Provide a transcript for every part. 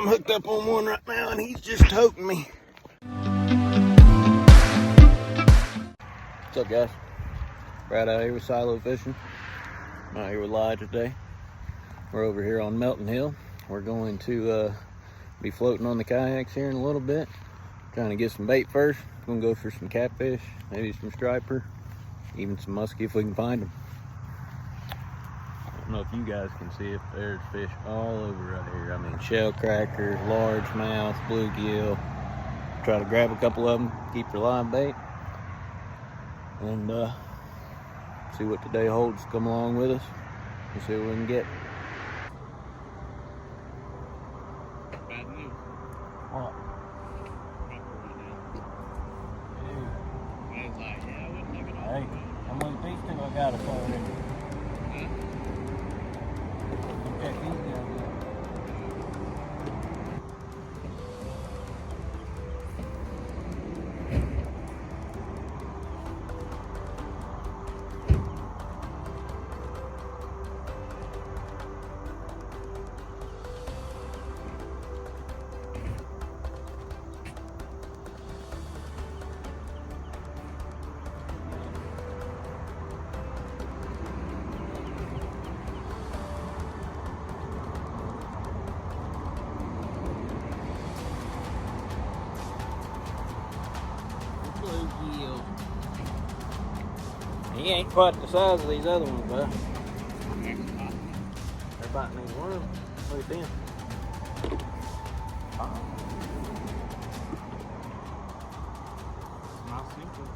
I'm hooked up on one right now and he's just toting me. What's up, guys? Right out here with silo fishing. I'm out here with Lige today. We're over here on Melton Hill. We're going to be floating on the kayaks here in a little bit. Trying to get some bait first. Gonna go for some catfish, maybe some striper, even some muskie if we can find them. I don't know if you guys can see it, but there's fish all over right here. I mean, shell crackers, largemouth, bluegill. Try to grab a couple of them, keep your live bait, and see what today holds. Come along with us and see what we can get. Bad news. What? I was like, yeah, I wouldn't take it off. Hey, how many pieces I got us already? Check these guys out. Bluegill. He ain't quite the size of these other ones, bud. They're biting these worms. Look at them. Oh. Not simple.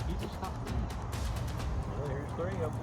He just stopped doing it. Well, here's three of them.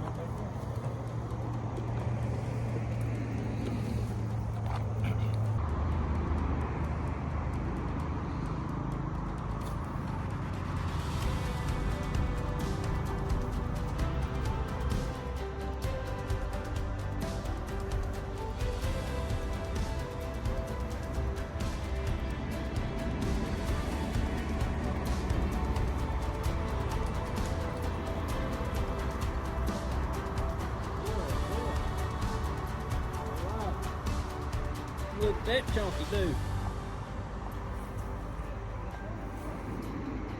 Look at that chunky dude.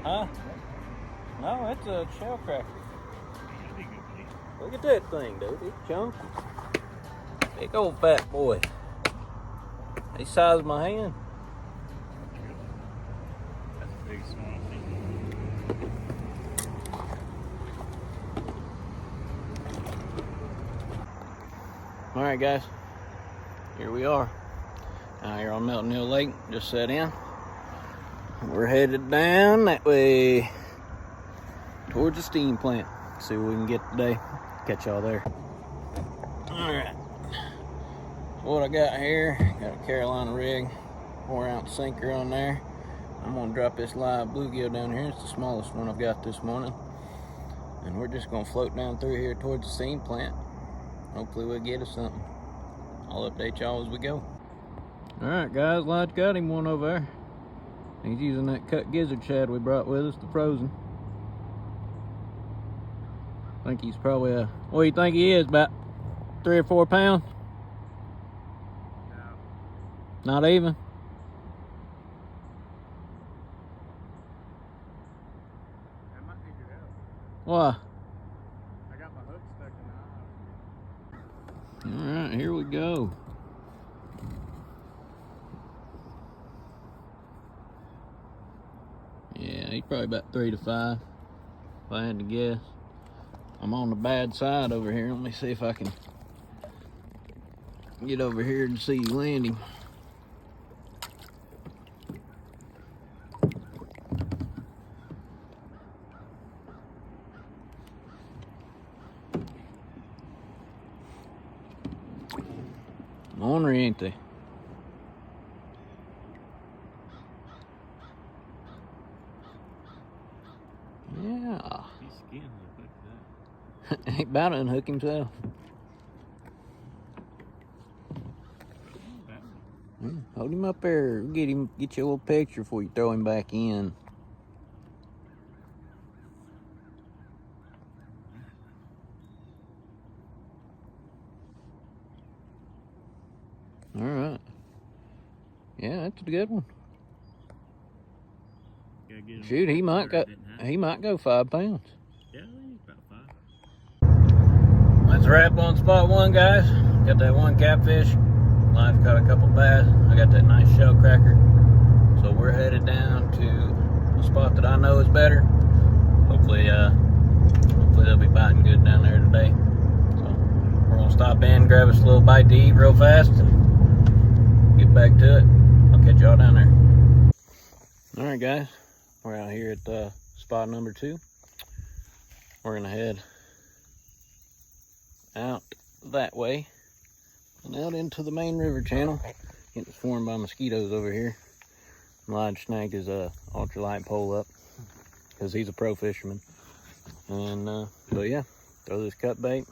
Huh? No, that's a shell cracker. Look at that thing, dude. It's chunky. Big old fat boy. He size of my hand. That's a big small thing. Alright, guys. Here we are. Out here on Melton Hill Lake. Just set in. We're headed down that way towards the steam plant. See what we can get today. Catch y'all there. Alright. What I got here, got a Carolina rig, 4-ounce sinker on there. I'm gonna drop this live bluegill down here. It's the smallest one I've got this morning. And we're just gonna float down through here towards the steam plant. Hopefully we'll get us something. I'll update y'all as we go. Alright guys, Lige got him one over there. He's using that cut gizzard shad we brought with us, the frozen. I think he's probably what do you think he is, about 3 or 4 pounds? No. Not even? That might be good help. Why? I got my hook stuck in the eye. Alright, here we go. Yeah, he's probably about 3 to 5, if I had to guess. I'm on the bad side over here. Let me see if I can get over here and see you landing. Ornery, ain't they? Yeah. He's skin hook, look at that. He about to unhook himself. Hold him up there. Get you a little picture before you throw him back in. Yeah, that's a good one. Gotta get him Shoot, he might go. started, didn't I? He might go 5 pounds. Yeah, he's about 5. Let's wrap on spot 1, guys. Got that 1 catfish. Live caught a couple bass. I got that nice shell cracker. So we're headed down to a spot that I know is better. Hopefully they'll be biting good down there today. So we're gonna stop in, grab us a little bite to eat real fast, and get back to it. I'll catch y'all down there. All right, guys. We're out here at spot number 2. We're gonna head out that way and out into the main river channel. Getting swarmed by mosquitoes over here. Lodge snagged his ultralight pole up because he's a pro fisherman. And but yeah, throw this cut bait.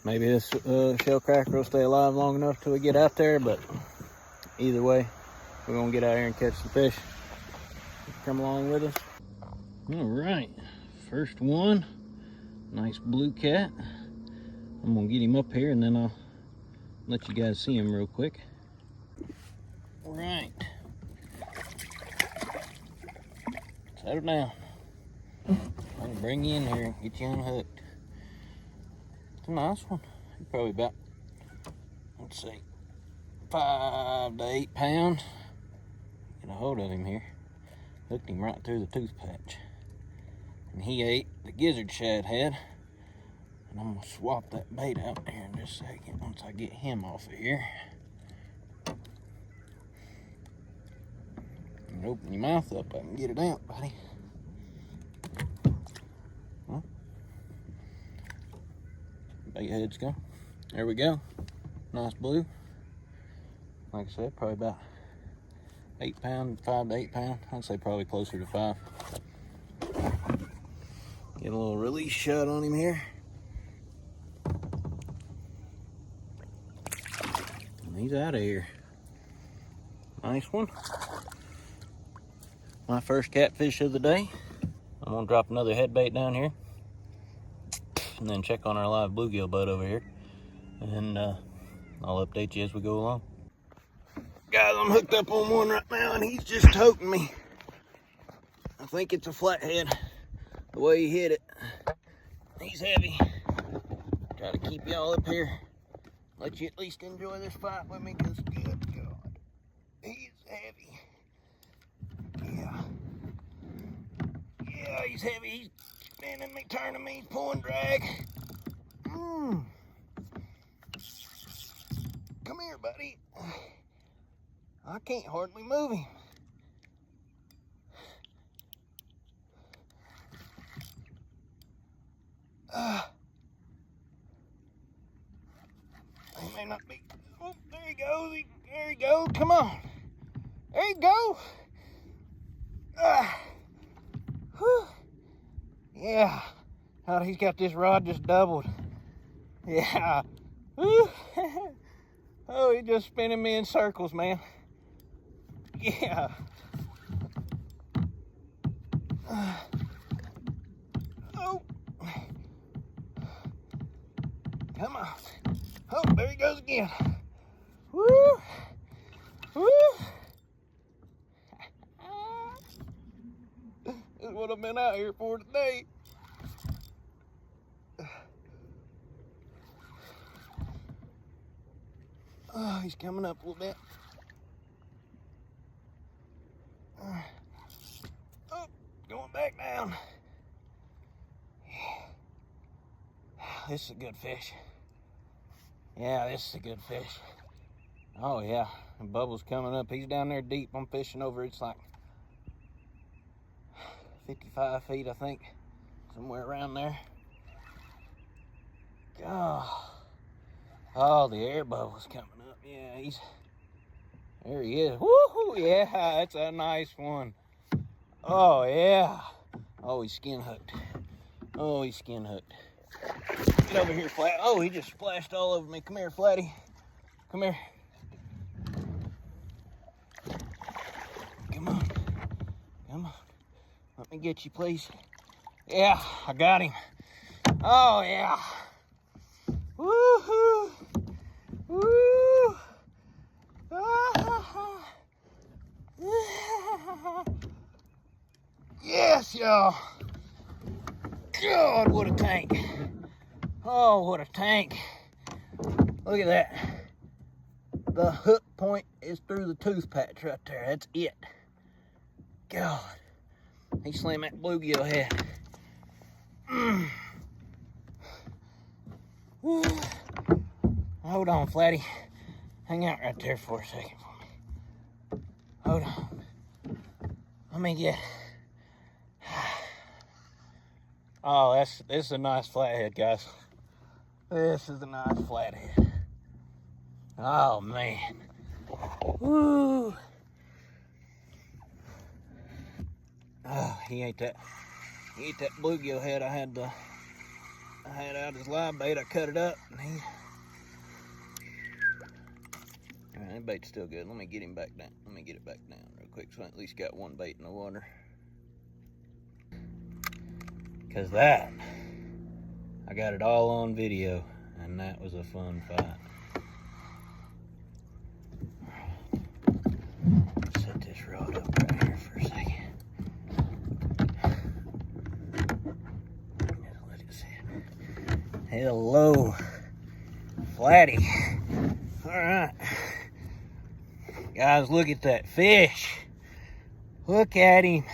Maybe this shell cracker will stay alive long enough till we get out there, but either way, we're gonna get out here and catch some fish. Come along with us. All right, first one, nice blue cat. I'm gonna get him up here and then I'll let you guys see him real quick. All right, settle down. I'm gonna bring you in here and get you unhooked. It's a nice one. He's probably about, let's see, 5 to 8 pounds. Get a hold of him here. Hooked him right through the tooth patch. And he ate the gizzard shad head. And I'm gonna swap that bait out here in just a second once I get him off of here. And open your mouth up, I can get it out, buddy. Well, bait heads go. There we go. Nice blue. Like I said, probably about 8 pound, 5 to 8 pound. I'd say probably closer to 5. Get a little release shot on him here. And he's out of here. Nice one. My first catfish of the day. I'm gonna drop another head bait down here. And then check on our live bluegill bud over here. And I'll update you as we go along. Guys, I'm hooked up on one right now and he's just toting me. I think it's a flathead, the way he hit it. He's heavy. Try to keep y'all up here. Let you at least enjoy this fight with me, because good God, he's heavy. Yeah. Yeah, he's heavy. He's spinning me, turning me, pulling drag. Come here, buddy. I can't hardly move him. He may not be. Oh, there he goes. There he goes. Come on. There you go. Yeah. Oh, he's got this rod just doubled. Yeah. Oh, he's just spinning me in circles, man. Yeah. Oh. Come on. Oh, there he goes again. Woo. Woo. This is what I've been out here for today. Oh, he's coming up a little bit. Oh, going back down. This is a good fish. Yeah, this is a good fish. Oh yeah, and Bubble's coming up. He's down there deep. I'm fishing over, it's like 55 feet, I think. Somewhere around there. God. Oh, the air bubble's coming up. Yeah, there he is. Woohoo! Yeah, that's a nice one. Oh yeah. Oh, he's skin hooked. Oh, he's skin hooked. Get over here, Flat. Oh, he just splashed all over me. Come here, Flatty. Come here. Come on. Come on. Let me get you, please. Yeah, I got him. Oh, yeah. Woo-hoo. Woo. Ah. Yes, y'all. God, what a tank. Oh, what a tank. Look at that. The hook point is through the tooth patch right there. That's it. God. He slammed that bluegill head. Hold on, Flatty. Hang out right there for a second for me. Hold on. Let me get... Oh, this is a nice flathead, guys. This is a nice flathead. Oh, man. Woo. Oh, he ate that bluegill head I had out his live bait. I cut it up and he... Alright, that bait's still good. Let me get him back down. Let me get it back down real quick so I at least got one bait in the water. Cause that, I got it all on video and that was a fun fight. Set this rod up right here for a second. Just let it sit. Hello, Flatty. All right, guys, look at that fish. Look at him.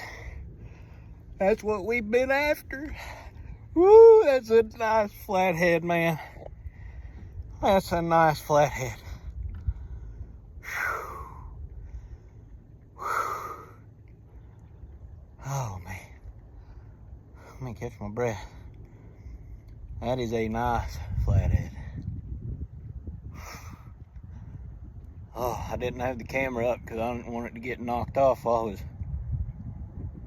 That's what we've been after. Woo, that's a nice flathead, man. That's a nice flathead. Oh, man. Let me catch my breath. That is a nice flathead. Oh, I didn't have the camera up because I didn't want it to get knocked off while I was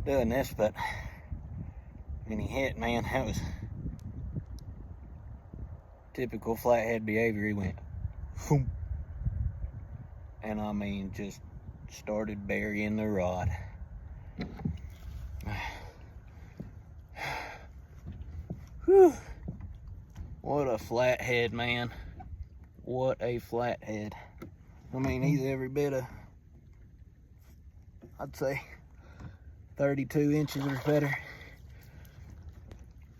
doing this, but when he hit, man, that was typical flathead behavior. He went, boom, and I mean, just started burying the rod. Whew. What a flathead, man. What a flathead. I mean, he's every bit of, I'd say, 32 inches or better.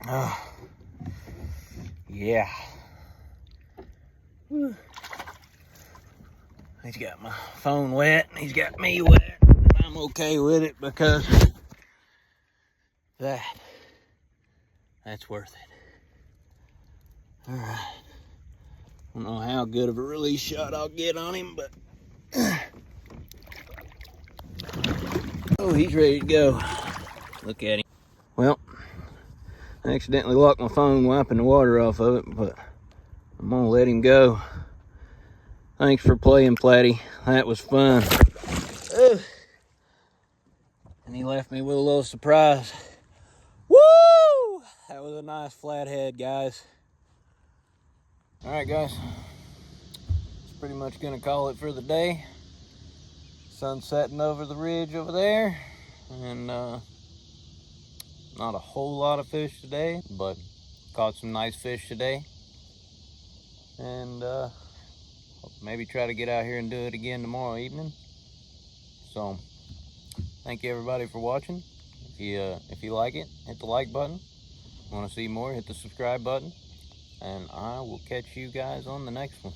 Oh, yeah. Whew. He's got my phone wet, and he's got me wet. I'm okay with it because that's worth it. All right. I don't know how good of a release shot I'll get on him, but oh, he's ready to go. Look at him. Well, I accidentally locked my phone wiping the water off of it, but I'm gonna let him go. Thanks for playing, Flatty. That was fun. Ugh. And he left me with a little surprise. Woo! That was a nice flathead, guys. All right, guys. It's pretty much gonna call it for the day. Sun's setting over the ridge over there, and not a whole lot of fish today, but caught some nice fish today. And maybe try to get out here and do it again tomorrow evening. So thank you everybody for watching. If you like it, hit the like button. Want to see more, hit the subscribe button. And I will catch you guys on the next one.